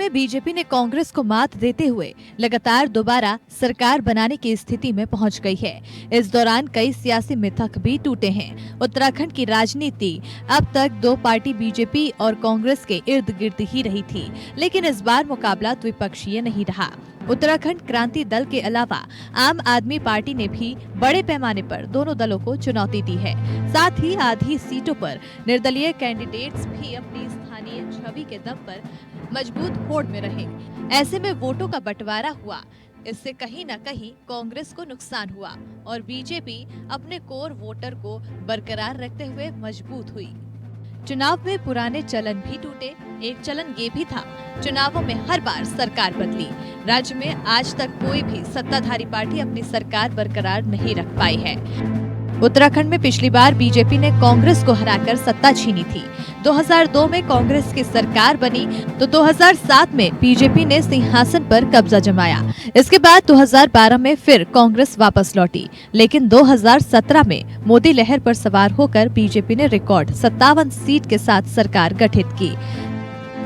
में बीजेपी ने कांग्रेस को मात देते हुए लगातार दोबारा सरकार बनाने की स्थिति में पहुंच गई है। इस दौरान कई सियासी मिथक भी टूटे हैं। उत्तराखंड की राजनीति अब तक दो पार्टी बीजेपी और कांग्रेस के इर्द गिर्द ही रही थी, लेकिन इस बार मुकाबला द्विपक्षीय नहीं रहा। उत्तराखंड क्रांति दल के अलावा आम आदमी पार्टी ने भी बड़े पैमाने पर दोनों दलों को चुनौती दी है। साथ ही आधी सीटों पर निर्दलीय कैंडिडेट्स भी अपनी स्थानीय छवि के दम पर मजबूत होड़ में रहे। ऐसे में वोटों का बंटवारा हुआ। इससे कहीं न कहीं कांग्रेस को नुकसान हुआ और बीजेपी अपने कोर वोटर को बरकरार रखते हुए मजबूत हुई। चुनाव में पुराने चलन भी टूटे। एक चलन ये भी था, चुनावों में हर बार सरकार बदली। राज्य में आज तक कोई भी सत्ताधारी पार्टी अपनी सरकार बरकरार नहीं रख पाई है। उत्तराखंड में पिछली बार बीजेपी ने कांग्रेस को हराकर सत्ता छीनी थी। 2002 में कांग्रेस की सरकार बनी तो 2007 में बीजेपी ने सिंहासन पर कब्जा जमाया। इसके बाद 2012 में फिर कांग्रेस वापस लौटी, लेकिन 2017 में मोदी लहर पर सवार होकर बीजेपी ने रिकॉर्ड 57 सीट के साथ सरकार गठित की।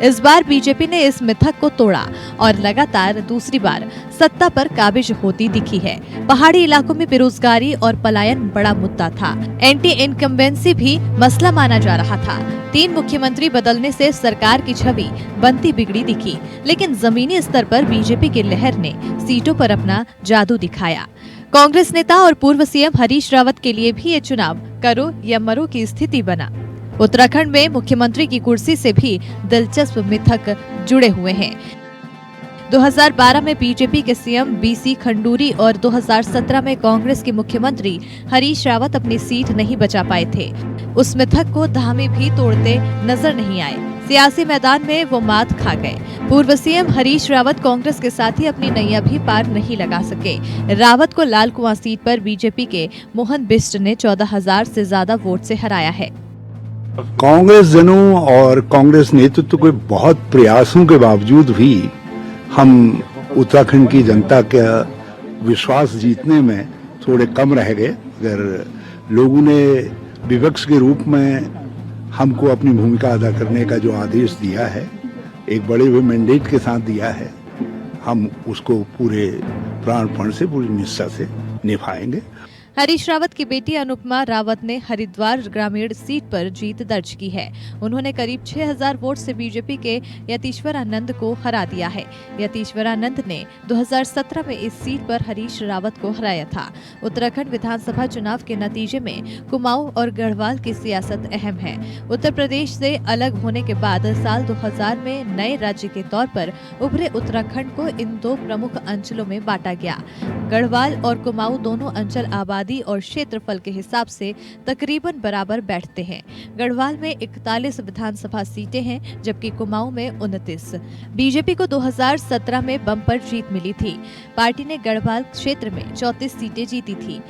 इस बार बीजेपी ने इस मिथक को तोड़ा और लगातार दूसरी बार सत्ता पर काबिज होती दिखी है। पहाड़ी इलाकों में बेरोजगारी और पलायन बड़ा मुद्दा था। एंटी इनकम्बेंसी भी मसला माना जा रहा था। 3 मुख्यमंत्री बदलने से सरकार की छवि बनती बिगड़ी दिखी, लेकिन जमीनी स्तर पर बीजेपी की लहर ने सीटों पर अपना जादू दिखाया। कांग्रेस नेता और पूर्व सीएम हरीश रावत के लिए भी ये चुनाव करो या मरो की स्थिति बना। उत्तराखंड में मुख्यमंत्री की कुर्सी से भी दिलचस्प मिथक जुड़े हुए हैं। 2012 में बीजेपी के सीएम बीसी खंडूरी और 2017 में कांग्रेस के मुख्यमंत्री हरीश रावत अपनी सीट नहीं बचा पाए थे। उस मिथक को धामी भी तोड़ते नजर नहीं आए। सियासी मैदान में वो मात खा गए। पूर्व सीएम हरीश रावत कांग्रेस के साथ ही अपनी नैया भी पार नहीं लगा सके। रावत को लाल कुआं सीट पर बीजेपी के मोहन बिष्ट ने 14,000 से ज्यादा वोट से हराया है। कांग्रेस जनों और कांग्रेस नेतृत्व के बहुत प्रयासों के बावजूद भी हम उत्तराखंड की जनता का विश्वास जीतने में थोड़े कम रह गए। अगर लोगों ने विपक्ष के रूप में हमको अपनी भूमिका अदा करने का जो आदेश दिया है, एक बड़े हुए मैंडेट के साथ दिया है, हम उसको पूरे प्राणपण से, पूरी निष्ठा से निभाएंगे। हरीश रावत की बेटी अनुपमा रावत ने हरिद्वार ग्रामीण सीट पर जीत दर्ज की है। उन्होंने करीब 6,000 वोट से बीजेपी के यतीश्वरानंद को हरा दिया है। यतीश्वरानंद ने 2017 में इस सीट पर हरीश रावत को हराया था। उत्तराखंड विधानसभा चुनाव के नतीजे में कुमाऊं और गढ़वाल की सियासत अहम है। उत्तर प्रदेश से अलग होने के बाद साल 2000 में नए राज्य के तौर पर उभरे उत्तराखंड को इन 2 प्रमुख अंचलों में बांटा गया। गढ़वाल और कुमाऊं दोनों अंचल आबादी और क्षेत्रफल के हिसाब से तकरीबन बराबर बैठते हैं। गढ़वाल में 41 विधानसभा सीटें हैं, जबकि कुमाऊं में 29। बीजेपी को 2017 में बम्पर जीत मिली थी। पार्टी ने गढ़वाल क्षेत्र में 34 सीटें जीती थी,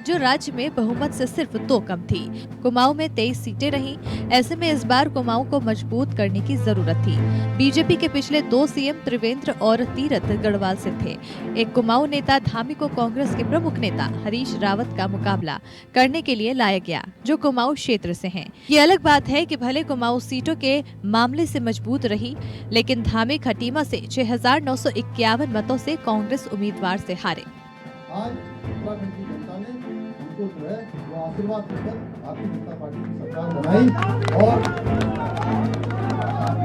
जो राज्य में बहुमत से सिर्फ 2 कम थी। कुमाऊं में 23 सीटें रहीं। ऐसे में इस बार कुमाऊं को मजबूत करने की जरूरत थी। बीजेपी के पिछले 2 सीएम त्रिवेंद्र और तीरथ गढ़वाल से थे। एक कुमाऊं नेता धामी को कांग्रेस के प्रमुख नेता हरीश रावत का मुकाबला करने के लिए लाया गया, जो कुमाऊं क्षेत्र से हैं। ये अलग बात है कि भले कुमाऊं सीटों के मामले से मजबूत रही, लेकिन धामी खटीमा से 6,951 मतों से कांग्रेस उम्मीदवार से हारे। जो है वो आशीर्वाद देकर भारतीय जनता पार्टी की सरकार बनाई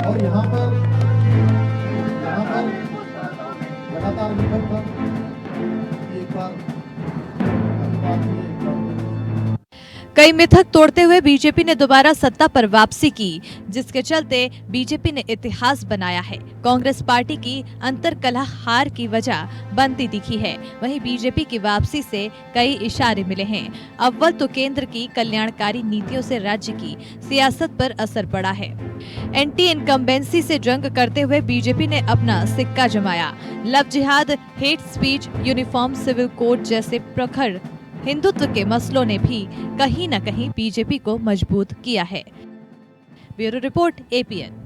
और यहाँ पर लगातार विफल पर एक बार कई मिथक तोड़ते हुए बीजेपी ने दोबारा सत्ता पर वापसी की, जिसके चलते बीजेपी ने इतिहास बनाया है। कांग्रेस पार्टी की अंतरकलह हार की वजह बनती दिखी है। वहीं बीजेपी की वापसी से कई इशारे मिले हैं। अव्वल तो केंद्र की कल्याणकारी नीतियों से राज्य की सियासत पर असर पड़ा है। एंटी इनकम्बेंसी से जंग करते हुए बीजेपी ने अपना सिक्का जमाया। Love jihad, hate speech, uniform civil code जैसे प्रखर हिंदुत्व के मसलों ने भी कहीं न कहीं बीजेपी को मजबूत किया है। Bureau report, APN।